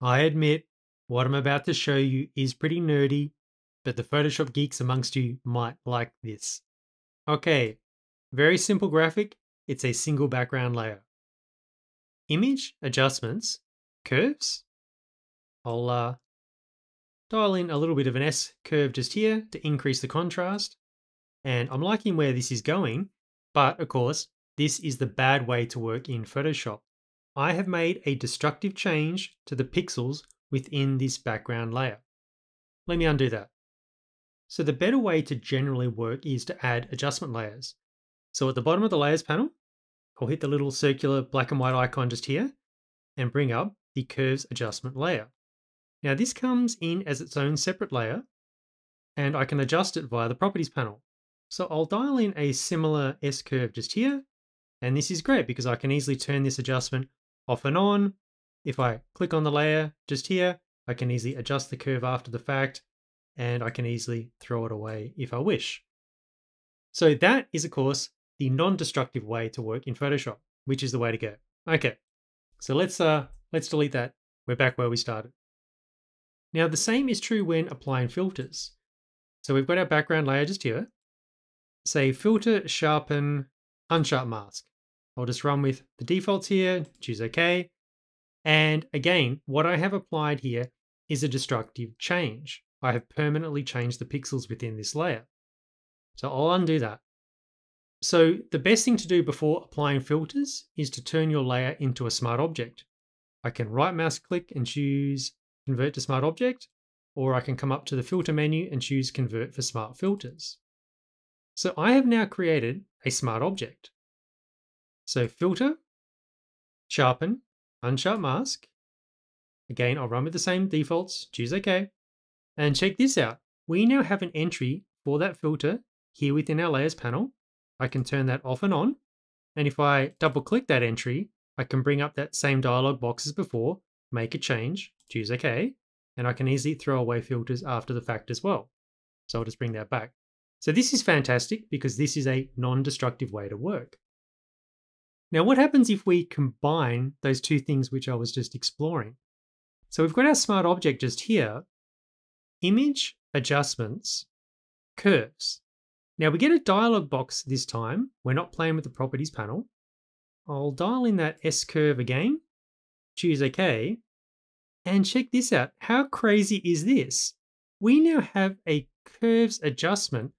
I admit, what I'm about to show you is pretty nerdy, but the Photoshop geeks amongst you might like this. Okay, very simple graphic. It's a single background layer. Image, adjustments, curves. I'll dial in a little bit of an S curve just here to increase the contrast. And I'm liking where this is going, but of course, this is the bad way to work in Photoshop. I have made a destructive change to the pixels within this background layer. Let me undo that. So the better way to generally work is to add adjustment layers. So at the bottom of the layers panel, I'll hit the little circular black and white icon just here and bring up the curves adjustment layer. Now this comes in as its own separate layer and I can adjust it via the properties panel. So I'll dial in a similar S curve just here. And this is great because I can easily turn this adjustment off and on. If I click on the layer just here, I can easily adjust the curve after the fact, and I can easily throw it away if I wish. So that is, of course, the non-destructive way to work in Photoshop, which is the way to go. Okay, so let's delete that. We're back where we started. Now the same is true when applying filters. So we've got our background layer just here. Say filter, sharpen, unsharp mask. I'll just run with the defaults here, choose OK. And again, what I have applied here is a destructive change. I have permanently changed the pixels within this layer. So I'll undo that. So the best thing to do before applying filters is to turn your layer into a smart object. I can right mouse click and choose convert to smart object, or I can come up to the filter menu and choose convert for smart filters. So I have now created a smart object. So filter, sharpen, unsharp mask. Again, I'll run with the same defaults, choose OK. And check this out. We now have an entry for that filter here within our layers panel. I can turn that off and on. And if I double click that entry, I can bring up that same dialog box as before, make a change, choose OK. And I can easily throw away filters after the fact as well. So I'll just bring that back. So this is fantastic because this is a non-destructive way to work. Now, what happens if we combine those two things which I was just exploring? So we've got our smart object just here, image, adjustments, curves. Now we get a dialog box this time. We're not playing with the properties panel. I'll dial in that S curve again, choose OK, and check this out. How crazy is this? We now have a curves adjustment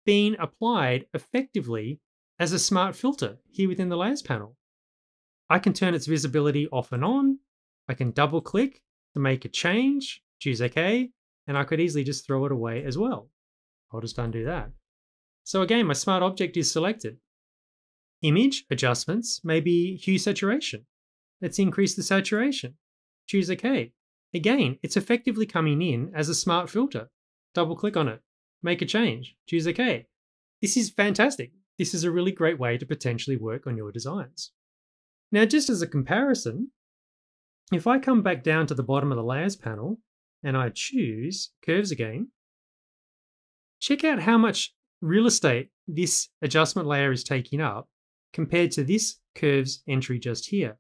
being applied effectively as a smart filter here within the layers panel. I can turn its visibility off and on. I can double click to make a change, choose OK, and I could easily just throw it away as well. I'll just undo that. So again, my smart object is selected. Image adjustments, maybe hue saturation. Let's increase the saturation. Choose OK. Again, it's effectively coming in as a smart filter. Double click on it, make a change, choose OK. This is fantastic. This is a really great way to potentially work on your designs. Now, just as a comparison, if I come back down to the bottom of the layers panel and I choose curves again, check out how much real estate this adjustment layer is taking up compared to this curves entry just here.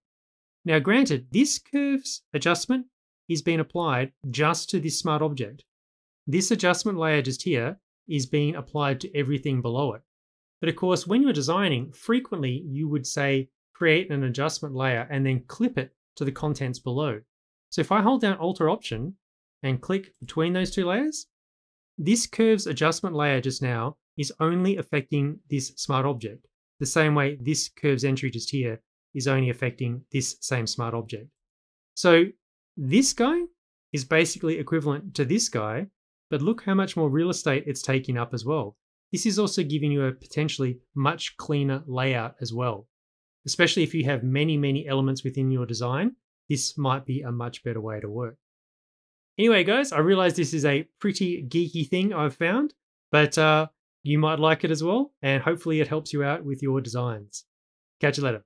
Now, granted, this curves adjustment is being applied just to this smart object. This adjustment layer just here is being applied to everything below it. But of course, when you're designing, frequently you would say, create an adjustment layer and then clip it to the contents below. So if I hold down Alt or Option and click between those two layers, this curves adjustment layer just now is only affecting this smart object. The same way this curves entry just here is only affecting this same smart object. So this guy is basically equivalent to this guy, but look how much more real estate it's taking up as well. This is also giving you a potentially much cleaner layout as well. Especially if you have many elements within your design, this might be a much better way to work. Anyway, guys, I realize this is a pretty geeky thing I've found, but you might like it as well, and hopefully it helps you out with your designs. Catch you later.